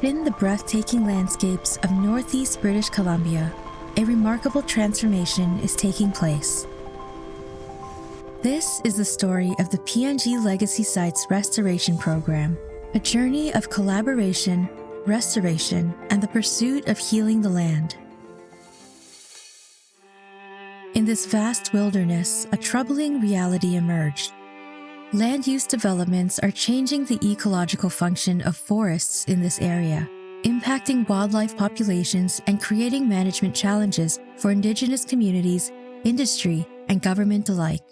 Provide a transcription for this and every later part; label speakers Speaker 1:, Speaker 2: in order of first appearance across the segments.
Speaker 1: Within the breathtaking landscapes of northeast British Columbia, a remarkable transformation is taking place. This is the story of the PNG Legacy Sites Restoration Program, a journey of collaboration, restoration, and the pursuit of healing the land. In this vast wilderness, a troubling reality emerged. Land use developments are changing the ecological function of forests in this area, impacting wildlife populations and creating management challenges for Indigenous communities, industry, and government alike.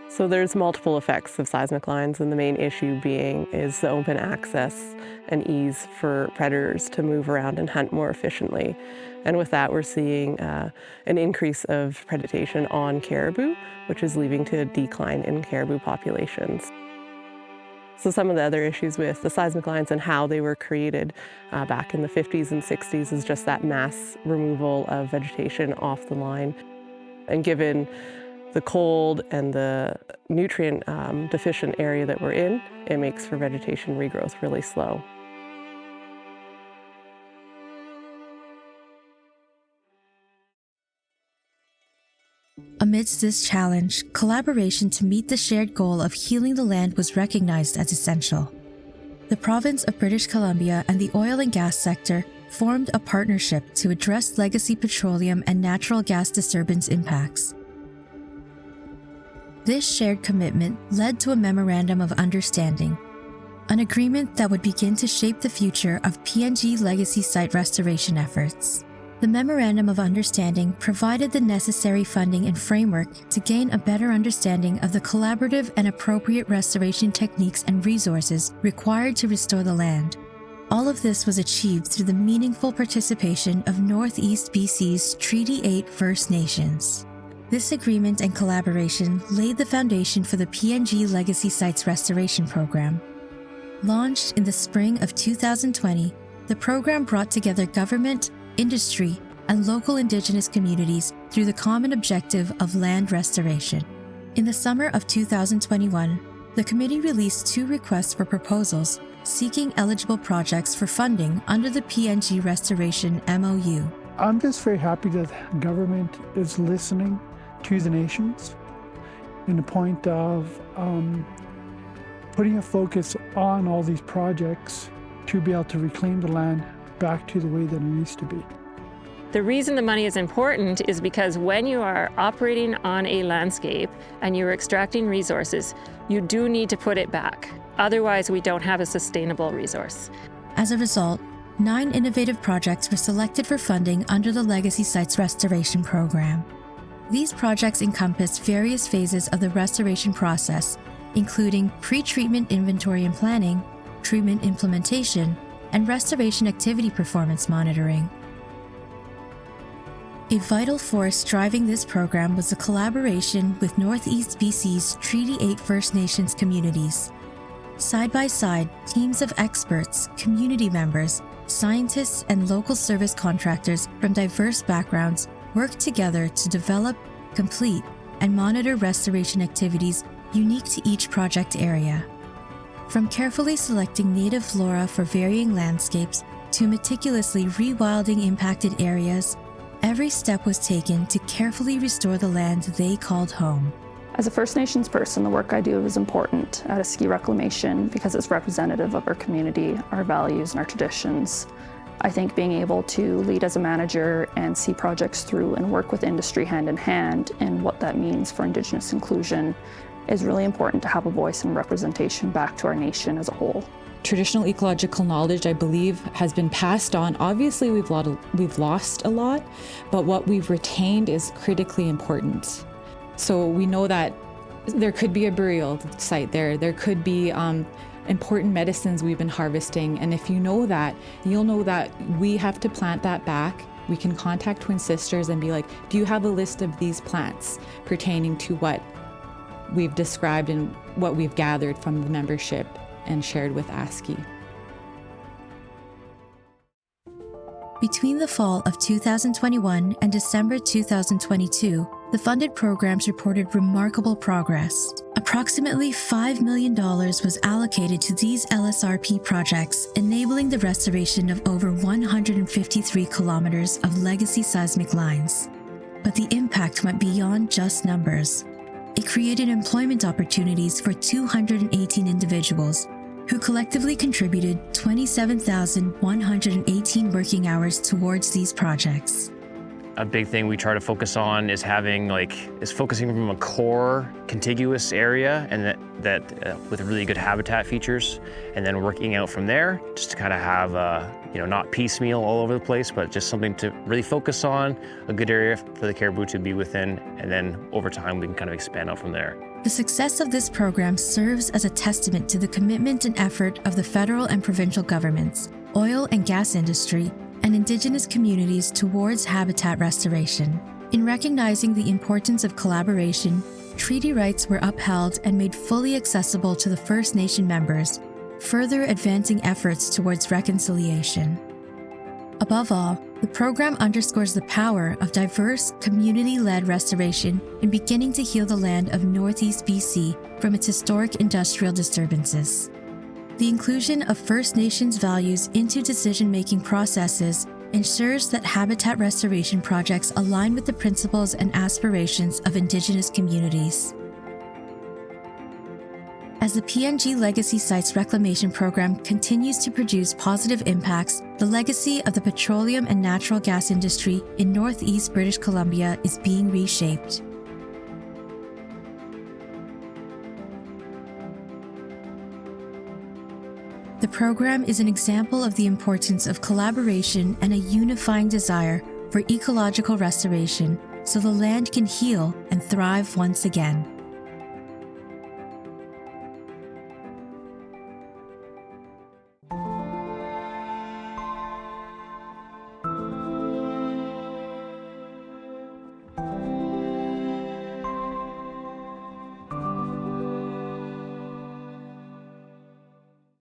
Speaker 2: So there's multiple effects of seismic lines, and the main issue being is the open access and ease for predators to move around and hunt more efficiently. And with that, we're seeing an increase of predation on caribou, which is leading to a decline in caribou populations. So some of the other issues with the seismic lines and how they were created back in the 50s and 60s is just that mass removal of vegetation off the line. And given the cold and the nutrient deficient area that we're in, it makes for vegetation regrowth really slow.
Speaker 1: Amidst this challenge, collaboration to meet the shared goal of healing the land was recognized as essential. The province of British Columbia and the oil and gas sector formed a partnership to address legacy petroleum and natural gas disturbance impacts. This shared commitment led to a Memorandum of Understanding, an agreement that would begin to shape the future of PNG legacy site restoration efforts. The Memorandum of Understanding provided the necessary funding and framework to gain a better understanding of the collaborative and appropriate restoration techniques and resources required to restore the land. All of this was achieved through the meaningful participation of Northeast BC's Treaty 8 First Nations. This agreement and collaboration laid the foundation for the PNG Legacy Sites Restoration Program. Launched in the spring of 2020, the program brought together government, industry, and local Indigenous communities through the common objective of land restoration. In the summer of 2021, the committee released 2 requests for proposals seeking eligible projects for funding under the PNG Restoration MOU.
Speaker 3: I'm just very happy that government is listening to the nations in the point of putting a focus on all these projects to be able to reclaim the land back to the way that it used to be.
Speaker 4: The reason the money is important is because when you are operating on a landscape and you're extracting resources, you do need to put it back. Otherwise, we don't have a sustainable resource.
Speaker 1: As a result, 9 innovative projects were selected for funding under the Legacy Sites Restoration Program. These projects encompass various phases of the restoration process, including pre-treatment inventory and planning, treatment implementation, and restoration activity performance monitoring. A vital force driving this program was the collaboration with Northeast BC's Treaty 8 First Nations communities. Side by side, teams of experts, community members, scientists, and local service contractors from diverse backgrounds work together to develop, complete, and monitor restoration activities unique to each project area. From carefully selecting native flora for varying landscapes to meticulously rewilding impacted areas, every step was taken to carefully restore the land they called home.
Speaker 5: As a First Nations person, the work I do is important at a ski reclamation because it's representative of our community, our values, and our traditions. I think being able to lead as a manager and see projects through and work with industry hand in hand and what that means for Indigenous inclusion is really important to have a voice and representation back to our nation as a whole.
Speaker 6: Traditional ecological knowledge, I believe, has been passed on. Obviously, we've lost a lot, but what we've retained is critically important. So we know that there could be a burial site there. There could be important medicines we've been harvesting. And if you know that, you'll know that we have to plant that back. We can contact Twin Sisters and be like, do you have a list of these plants pertaining to what we've described and what we've gathered from the membership and shared with ASCII?
Speaker 1: Between the fall of 2021 and December 2022, the funded programs reported remarkable progress. Approximately $5 million was allocated to these LSRP projects, enabling the restoration of over 153 kilometers of legacy seismic lines. But the impact went beyond just numbers. It created employment opportunities for 218 individuals, who collectively contributed 27,118 working hours towards these projects.
Speaker 7: A big thing we try to focus on is focusing from a core contiguous area, and that with really good habitat features, and then working out from there, just to kind of have not piecemeal all over the place, but just something to really focus on, a good area for the caribou to be within, and then over time we can kind of expand out from there.
Speaker 1: The success of this program serves as a testament to the commitment and effort of the federal and provincial governments, oil and gas industry, and Indigenous communities towards habitat restoration. In recognizing the importance of collaboration, treaty rights were upheld and made fully accessible to the First Nation members, further advancing efforts towards reconciliation. Above all, the program underscores the power of diverse, community-led restoration in beginning to heal the land of Northeast BC from its historic industrial disturbances. The inclusion of First Nations values into decision-making processes ensures that habitat restoration projects align with the principles and aspirations of Indigenous communities. As the PNG Legacy Sites Reclamation Program continues to produce positive impacts, the legacy of the petroleum and natural gas industry in Northeast British Columbia is being reshaped. The program is an example of the importance of collaboration and a unifying desire for ecological restoration so the land can heal and thrive once again.